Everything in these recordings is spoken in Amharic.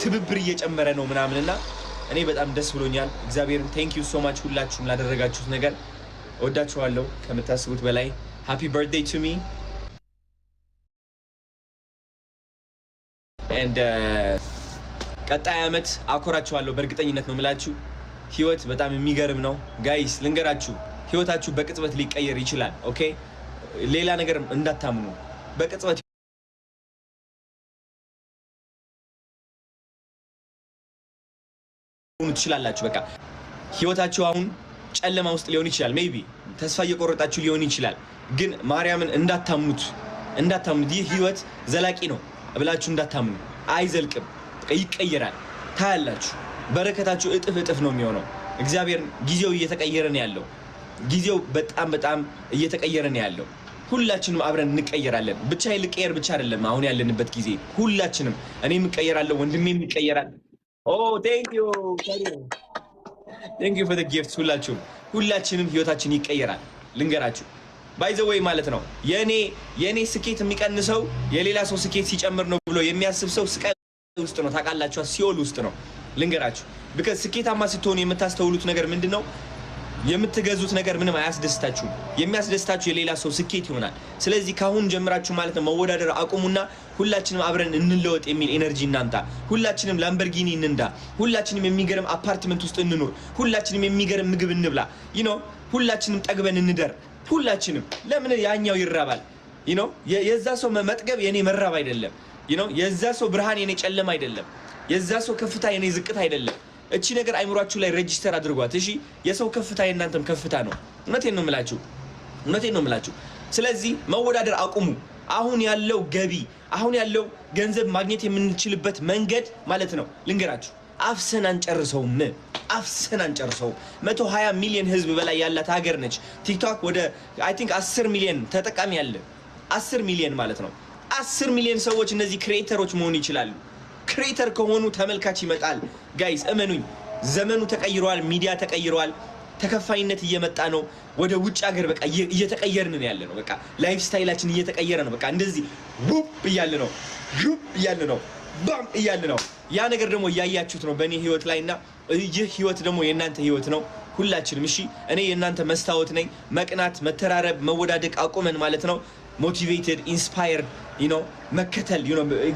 ትብብር እየጨመረ ነው ምናምንና እኔ በጣም ደስ ብሎኛል። እግዚአብሔርን ቴንክ ዩ ሶ ማች ሁላችሁም ላደረጋችሁት ነገር ወዳችኋለሁ ከምታስቡት በላይ። ሃፒ በርዝዴይ ቱ ሚ ኤንድ ቀጣይ አመት አኮራችኋለሁ በእርግጠኝነት ነው የምላችሁ። ህይወት በጣም የሚገርም ነው ጋይስ። ልንገራችሁ ህይወታችሁ በቅጽበት ሊቀየር ይችላል። ኦኬ ሌላ ነገር እንዳታምኑ። በቅጽበት ትችላላችሁ። በቃ ህይወታችሁ አሁን ጨለማ ውስጥ ሊሆን ይችላል። ሜቢ ተስፋ እየቆረጣችሁ ሊሆን ይችላል። ግን ማርያምን እንዳታምኑት። ይህ ህይወት ዘላቂ ነው ብላችሁ እንዳታምኑ። አይዘልቅም። በቃ ይቀየራል። ታያላችሁ። በረከታችሁ እጥፍ ነው የሚሆነው። እግዚአብሔር ጊዜው እየተቀየረ ነው ያለው። ጊዜው በጣም እየተቀየረ ነው ያለው። ሁላችንም አብረን እንቀየራለን። ብቻ ልቀየር ብቻ አይደለም አሁን ያለንበት ጊዜ። ሁላችንም እኔም እቀየራለሁ፣ ወንድሜም ይቀየራል። ቴንክ ዩ ፎር ዘ ጊፍት። ሁላችንም ህይወታችን ይቀየራል። ልንገራችሁ ባይ ዘ ዌይ ማለት ነው የኔ ስኬት የሚቀንሰው የሌላ ሰው ስኬት ሲጨምር ነው ብሎ የሚያስብ ሰው ስቃይ ውስጥ ነው። ታውቃላችሁ፣ ሲኦል ውስጥ ነው። ልንገራችሁ because ስኬታማ ስትሆኑ የምታስተውሉት ነገር ምንድነው? የምትገዙት ነገር ምንም አያስደስታችሁም። የሚያስደስታችሁ የሌላ ሰው ስኬት ይሆናል። ስለዚህ ካሁን ጀምራችሁ ማለት ነው መወዳደር አቁሙና ሁላችንም አብረን እንለወጥ የሚል ኤነርጂ እናምጣ። ሁላችንም ላምበርጊኒ እንንዳ። ሁላችንም የሚገርም አፓርትመንት ውስጥ እንኑር። ሁላችንም የሚገርም ምግብ እንብላ። ሁላችንም ጠግበን እንደር። ሁላችንም ለምን ያኛው ይራባል? የዛ ሰው መጥገብ የኔ መራብ አይደለም። የዛ ሰው ብርሃን የኔ ጨለማ አይደለም። የዛ ሰው ከፍታ የኔ ዝቅታ አይደለም። እቺ ነገር አይምሯችሁ ላይ ሬጂስተር አድርጓት። እሺ የሰው ከፍታ የእናንተም ከፍታ ነው። እውነቴን ነው የምላችሁ። ስለዚህ መወዳደር አቁሙ። አሁን ያለው ገቢ፣ አሁን ያለው ገንዘብ ማግኘት የምንችልበት መንገድ ማለት ነው ልንገራችሁ፣ አፍሰን አንጨርሰውም። 120 ሚሊዮን ህዝብ በላይ ያላት ሀገር ነች። ቲክቶክ ወደ አይ ቲንክ 10 ሚሊዮን ተጠቃሚ ያለ 10 ሚሊዮን ማለት ነው። 10 ሚሊዮን ሰዎች እነዚህ ክሬተሮች መሆን ይችላሉ። ክሬተር ከሆኑ ተመልካች ይመጣል። ጋይስ እመኑኝ፣ ዘመኑ ተቀይሯል። ሚዲያ ተቀይሯል። ተከፋይነት እየመጣ ነው። ወደ ውጭ ሀገር በቃ እየተቀየርን ነው ያለ ነው። በቃ ላይፍ ስታይላችን እየተቀየረ ነው። በቃ እንደዚህ ውብ እያለ ነው ባም እያለ ነው። ያ ነገር ደግሞ እያያችሁት ነው በእኔ ህይወት ላይና ይህ ህይወት ደግሞ የእናንተ ህይወት ነው። ሁላችንም እሺ፣ እኔ የእናንተ መስታወት ነኝ። መቅናት፣ መተራረብ፣ መወዳደቅ አቁመን ማለት ነው ሞቲቬትድ ኢንስፓየርድ መከተል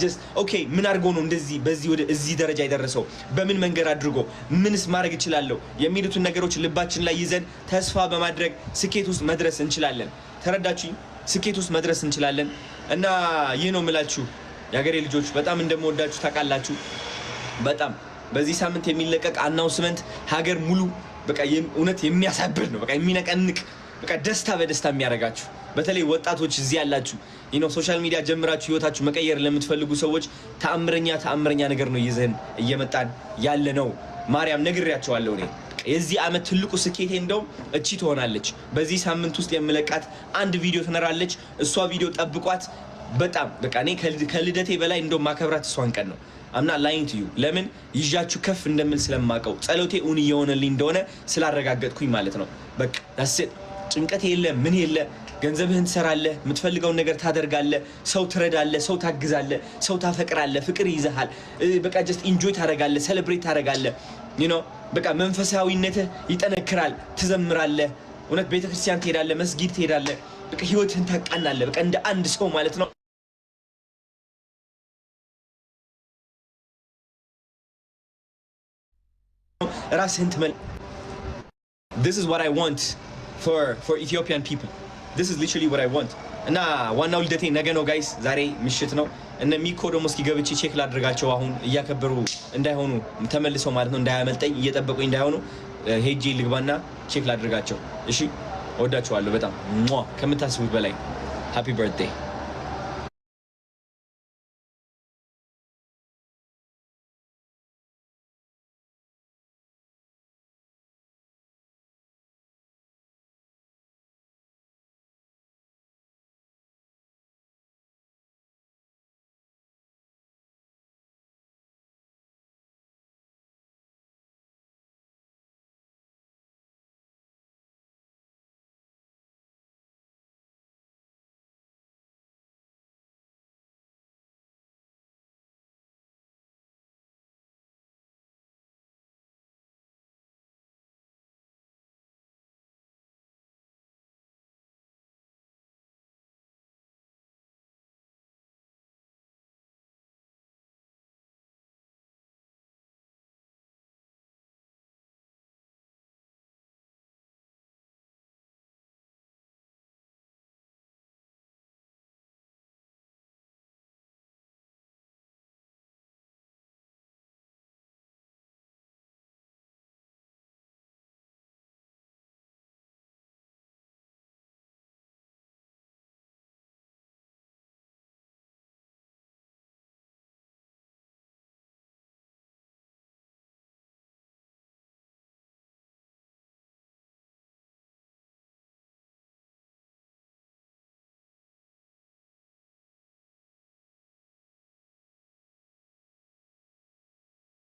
ጀስት ኦኬ ምን አድርጎ ነው እንደዚህ በዚህ ወደ እዚህ ደረጃ የደረሰው? በምን መንገድ አድርጎ ምንስ ማድረግ እችላለሁ የሚሉትን ነገሮች ልባችን ላይ ይዘን ተስፋ በማድረግ ስኬት ውስጥ መድረስ እንችላለን። ተረዳችሁኝ? ስኬት ውስጥ መድረስ እንችላለን። እና ይህ ነው የምላችሁ የሀገሬ ልጆች፣ በጣም እንደምወዳችሁ ታውቃላችሁ። በጣም በዚህ ሳምንት የሚለቀቅ አናውንስመንት ሀገር ሙሉ በቃ እውነት የሚያሳብር ነው። በቃ የሚነቀንቅ በቃ ደስታ በደስታ የሚያደርጋችሁ በተለይ ወጣቶች እዚህ ያላችሁ ሶሻል ሚዲያ ጀምራችሁ ህይወታችሁ መቀየር ለምትፈልጉ ሰዎች ተአምረኛ ነገር ነው ይዘን እየመጣን ያለ ነው። ማርያም ነግሬያቸዋለሁ። እኔ የዚህ አመት ትልቁ ስኬቴ እንደውም እቺ ትሆናለች። በዚህ ሳምንት ውስጥ የምለቃት አንድ ቪዲዮ ትነራለች። እሷ ቪዲዮ ጠብቋት። በጣም በቃ እኔ ከልደቴ በላይ እንደውም ማከብራት እሷን ቀን ነው። አምና ላይንግ ቱ ዩ ለምን ይዣችሁ ከፍ እንደምል ስለማቀው ጸሎቴ እውን እየሆነልኝ እንደሆነ ስላረጋገጥኩኝ ማለት ነው። በቃ ጭንቀት የለ ምን የለ። ገንዘብህን ትሰራለህ፣ የምትፈልገውን ነገር ታደርጋለህ፣ ሰው ትረዳለህ፣ ሰው ታግዛለህ፣ ሰው ታፈቅራለህ፣ ፍቅር ይዘሃል። በቃ ጀስት ኢንጆይ ታደርጋለህ፣ ሴሌብሬት ታደርጋለህ። በቃ መንፈሳዊነትህ ይጠነክራል፣ ትዘምራለህ፣ እውነት ቤተክርስቲያን ትሄዳለህ፣ መስጊድ ትሄዳለህ። በቃ ህይወትህን ታቃናለህ። በቃ እንደ አንድ ሰው ማለት ነው። ራስህን ትመል This is what I want for Ethiopian people. This is literally what I want. እና ዋናው ልደቴ ነገ ነው ጋይስ፣ ዛሬ ምሽት ነው። እነ ሚኮ ደግሞ እስኪ ገብቼ ቼክ ላድርጋቸው። አሁን እያከበሩ እንዳይሆኑ ተመልሰው ማለት ነው፣ እንዳያመልጠኝ እየጠበቁኝ እንዳይሆኑ ሄጄ ልግባና ቼክ ላድርጋቸው። እሺ፣ ወዳችኋለሁ በጣም ከምታስቡት በላይ። ሃፒ በርዝዴይ